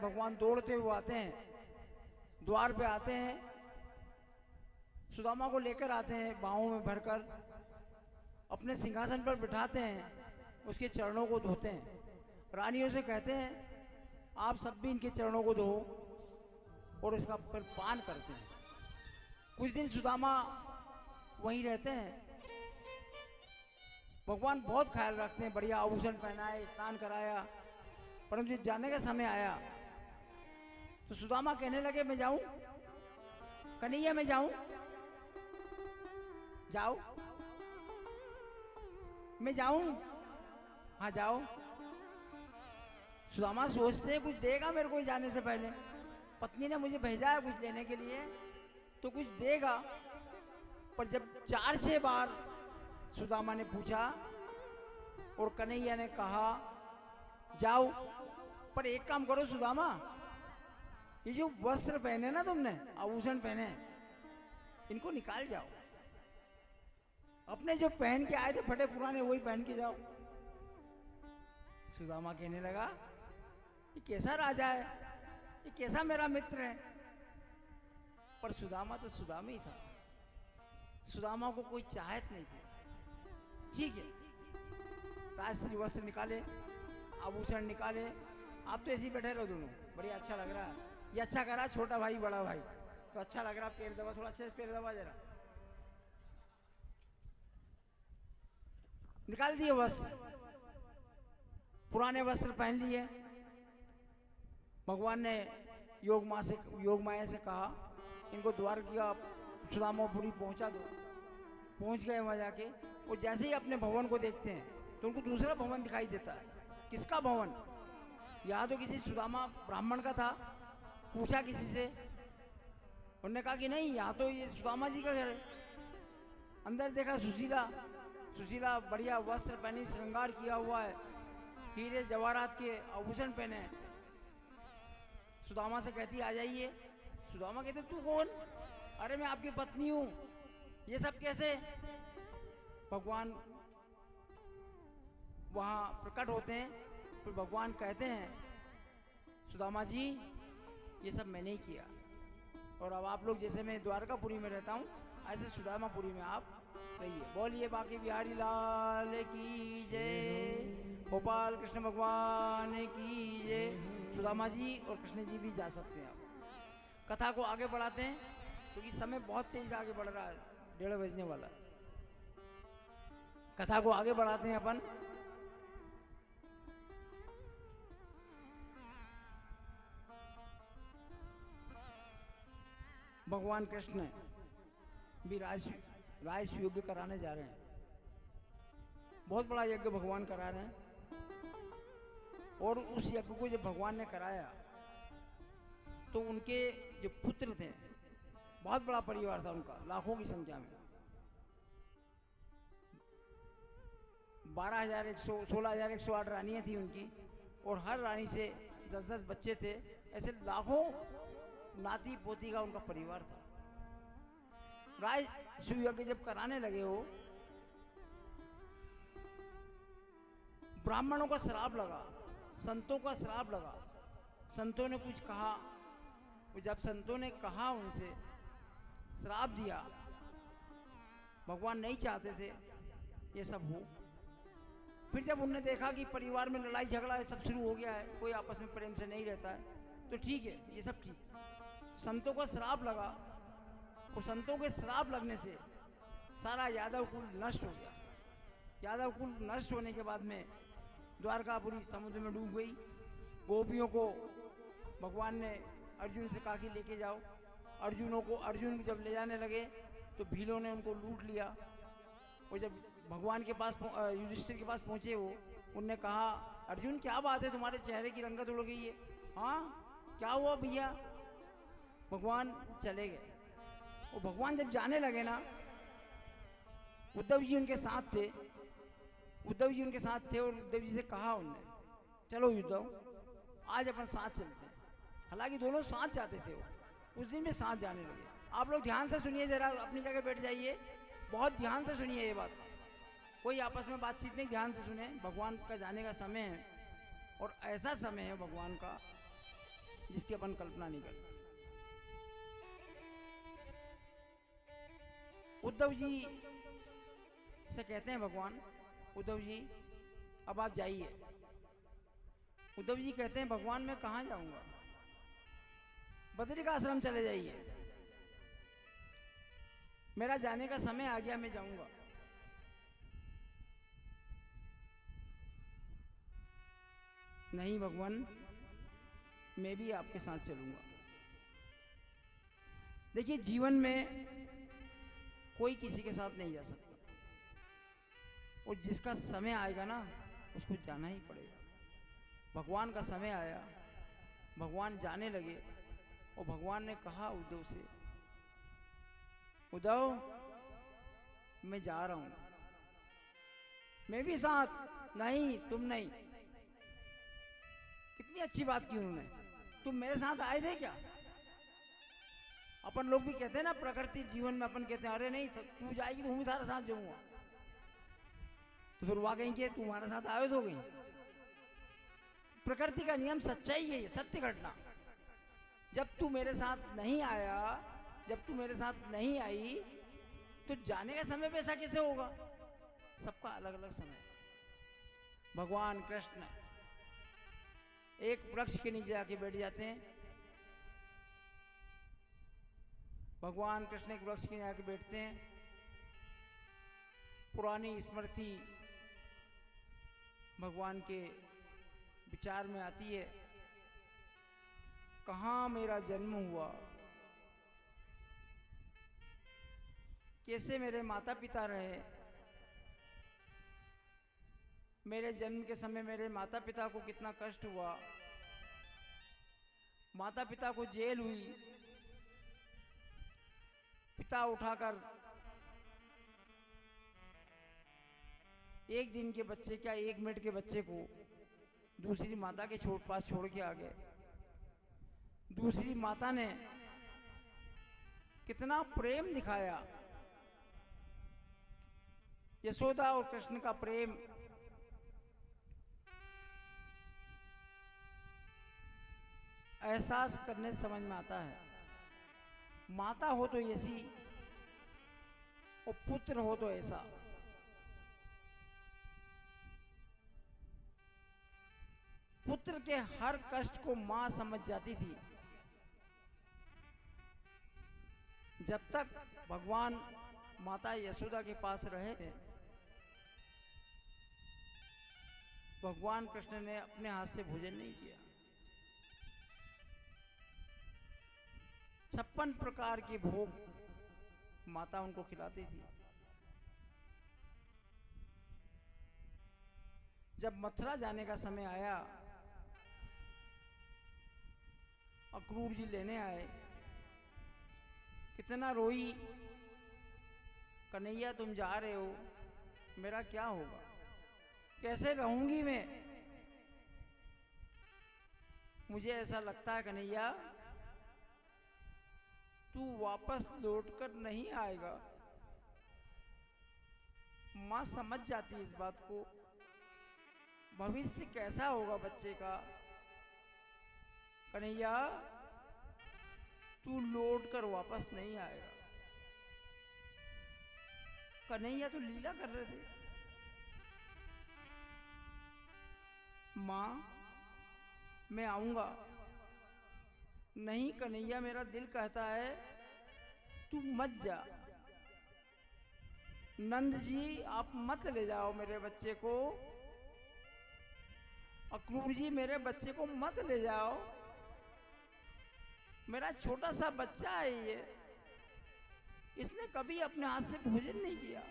भगवान दौड़ते हुए आते हैं, द्वार पे आते हैं, सुदामा को लेकर आते हैं, बाहों में भरकर अपने सिंहासन पर बिठाते हैं, उसके चरणों को धोते हैं। रानियों से कहते हैं आप सब भी इनके चरणों को धो और इसका फिर पान करते हैं। कुछ दिन सुदामा वहीं रहते हैं। भगवान बहुत ख्याल रखते हैं, बढ़िया आभूषण पहनाए, स्नान कराया, परंतु जब जाने का समय आया तो सुदामा कहने लगे मैं जाऊं, कन्हैया मैं जाऊं, जाओ, मैं जाऊं, हाँ जाओ। सुदामा सोचते हैं कुछ देगा मेरे को जाने से पहले, पत्नी ने मुझे भेजा है कुछ लेने के लिए तो कुछ देगा। पर जब 4-6 बार सुदामा ने पूछा और कन्हैया ने कहा जाओ, पर एक काम करो सुदामा, ये जो वस्त्र पहने ना तुमने, आभूषण पहने, इनको निकाल जाओ, अपने जो पहन के आए थे फटे पुराने वही पहन के जाओ। सुदामा कहने लगा ये कैसा राजा है, ये कैसा मेरा मित्र है। पर सुदामा तो सुदामा ही था, सुदामा को कोई चाहत नहीं थी। ठीक है, राजश्री वस्त्र निकाले, आभूषण निकाले, आप तो ऐसे ही बैठे रहो दोनों, बढ़िया अच्छा लग रहा है, ये अच्छा करा छोटा भाई बड़ा भाई, तो अच्छा लग रहा, पैर दबा, थोड़ा अच्छे से पैर दबा जरा, निकाल दिए वस्त्र, पुराने वस्त्र पहन लिए। भगवान ने योग माया से कहा इनको द्वार किया सुदामापुरी पहुंचा दो। पहुंच गए वहां जाके, और जैसे ही अपने भवन को देखते हैं तो उनको दूसरा भवन दिखाई देता है। किसका भवन? या तो किसी सुदामा ब्राह्मण का था। पूछा किसी से, उन्होंने कहा कि नहीं यहाँ तो ये सुदामा जी का घर है। अंदर देखा सुशीला बढ़िया वस्त्र पहनी, श्रृंगार किया हुआ है, हीरे जवाहरात के आभूषण पहने। सुदामा से कहती आ जाइए। सुदामा कहते तू कौन? अरे मैं आपकी पत्नी हूं। ये सब कैसे? भगवान वहां प्रकट होते हैं, फिर भगवान कहते हैं सुदामा जी ये सब मैंने ही किया, और अब आप लोग जैसे मैं द्वारकापुरी में रहता हूँ ऐसे सुदामापुरी में आप रहिए। बोलिए बाकी बिहारी लाल की जय, गोपाल कृष्ण भगवान की जय। सुदामा जी और कृष्ण जी भी जा सकते हैं। आप कथा को आगे बढ़ाते हैं क्योंकि समय बहुत तेज आगे बढ़ रहा है, 1:30 बजने वाला। कथा को आगे बढ़ाते हैं अपन। भगवान कृष्ण भी राज यज्ञ कराने जा रहे हैं। बहुत बड़ा यज्ञ भगवान करा रहे हैं, और उस यज्ञ को जब भगवान ने कराया तो उनके जो पुत्र थे, बहुत बड़ा परिवार था उनका, लाखों की संख्या में, 16,108 रानियां थी उनकी, और हर रानी से 10-10 बच्चे थे। ऐसे लाखों नाती पोती का उनका परिवार था। राज यज्ञ जब कराने लगे हो, ब्राह्मणों का श्राप लगा, संतों का श्राप लगा। संतों ने कुछ कहा, जब संतों ने कहा उनसे श्राप दिया, भगवान नहीं चाहते थे ये सब हो। फिर जब उन्होंने देखा कि परिवार में लड़ाई झगड़ा सब शुरू हो गया है, कोई आपस में प्रेम से नहीं रहता है, तो ठीक है ये सब ठीक। संतों का श्राप लगा, और संतों के श्राप लगने से सारा यादव कुल नष्ट हो गया। यादव कुल नष्ट होने के बाद में द्वारकापुरी समुद्र में डूब गई। गोपियों को भगवान ने अर्जुन से कहा कि लेके जाओ। अर्जुन जब ले जाने लगे तो भीलों ने उनको लूट लिया। और जब भगवान के पास युधिष्ठिर के पास पहुंचे वो, उनने कहा अर्जुन क्या बात है, तुम्हारे चेहरे की रंगत उड़ गई है। हाँ क्या हुआ भैया? भगवान चले गए। और भगवान जब जाने लगे ना, उद्धव जी उनके साथ थे। और उद्धव जी से कहा उनने चलो उद्धव आज अपन साथ चलते हैं। हालांकि दोनों साथ जाते थे, वो उस दिन भी साथ जाने लगे। आप लोग ध्यान से सुनिए, जरा अपनी जगह बैठ जाइए, बहुत ध्यान से सुनिए ये बात। कोई आपस में बातचीत नहीं, ध्यान से सुने। भगवान का जाने का समय है, और ऐसा समय है भगवान का जिसकी अपन कल्पना नहीं करते। उद्धव जी से कहते हैं भगवान, उद्धव जी अब आप जाइए। उद्धव जी कहते हैं भगवान मैं कहाँ जाऊंगा, बद्री का आश्रम चले जाइए, मेरा जाने का समय आ गया, मैं जाऊंगा। नहीं भगवान, मैं भी आपके साथ चलूंगा। देखिए जीवन में कोई किसी के साथ नहीं जा सकता, और जिसका समय आएगा ना उसको जाना ही पड़ेगा। भगवान का समय आया, भगवान जाने लगे, और भगवान ने कहा उद्धव से, उद्धव मैं जा रहा हूं, मैं भी साथ। नहीं तुम नहीं। कितनी अच्छी बात की उन्होंने, तुम मेरे साथ आए थे क्या? अपन लोग भी कहते हैं ना प्रकृति जीवन में, अपन कहते हैं अरे नहीं तू जाएगी तो मैं तुम्हारे साथ जाऊंगा, तो फिर वहां कहीं कि तुम्हारे साथ आए तो गई। प्रकृति का नियम सच्चाई है, सत्य घटना। जब तू मेरे साथ नहीं आया, जब तू मेरे साथ नहीं आई, तो जाने का समय पे ऐसा कैसे होगा? सबका अलग अलग समय। भगवान कृष्ण एक वृक्ष के नीचे आके बैठ जाते हैं। भगवान कृष्ण एक वृक्ष के नीचे आके बैठते हैं। पुरानी स्मृति भगवान के विचार में आती है, कहाँ मेरा जन्म हुआ, कैसे मेरे माता पिता रहे, मेरे जन्म के समय मेरे माता पिता को कितना कष्ट हुआ, माता पिता को जेल हुई, पिता उठाकर एक दिन के बच्चे, क्या एक मिनट के बच्चे को दूसरी माता के पास छोड़ के आ गए। दूसरी माता ने कितना प्रेम दिखाया। यशोदा और कृष्ण का प्रेम एहसास करने से समझ में आता है। माता हो तो ऐसी और पुत्र हो तो ऐसा। पुत्र के हर कष्ट को मां समझ जाती थी। जब तक भगवान माता यशोदा के पास रहे, भगवान कृष्ण ने अपने हाथ से भोजन नहीं किया। 56 प्रकार के भोग माता उनको खिलाती थी। जब मथुरा जाने का समय आया, अक्रूर जी लेने आए, कितना रोई, कन्हैया तुम जा रहे हो, मेरा क्या होगा, कैसे रहूंगी मैं? मुझे ऐसा लगता है कन्हैया तू वापस लौटकर नहीं आएगा। मां समझ जाती है इस बात को, भविष्य कैसा होगा बच्चे का। कन्हैया तू लौट कर वापस नहीं आएगा। कन्हैया तो लीला कर रहे थे। मां मैं आऊंगा। नहीं कन्हैया मेरा दिल कहता है तू मत जा। नंद जी आप मत ले जाओ मेरे बच्चे को। अक्रूर जी मेरे बच्चे को मत ले जाओ, मेरा छोटा सा बच्चा है ये, इसने कभी अपने हाथ से भोजन नहीं किया।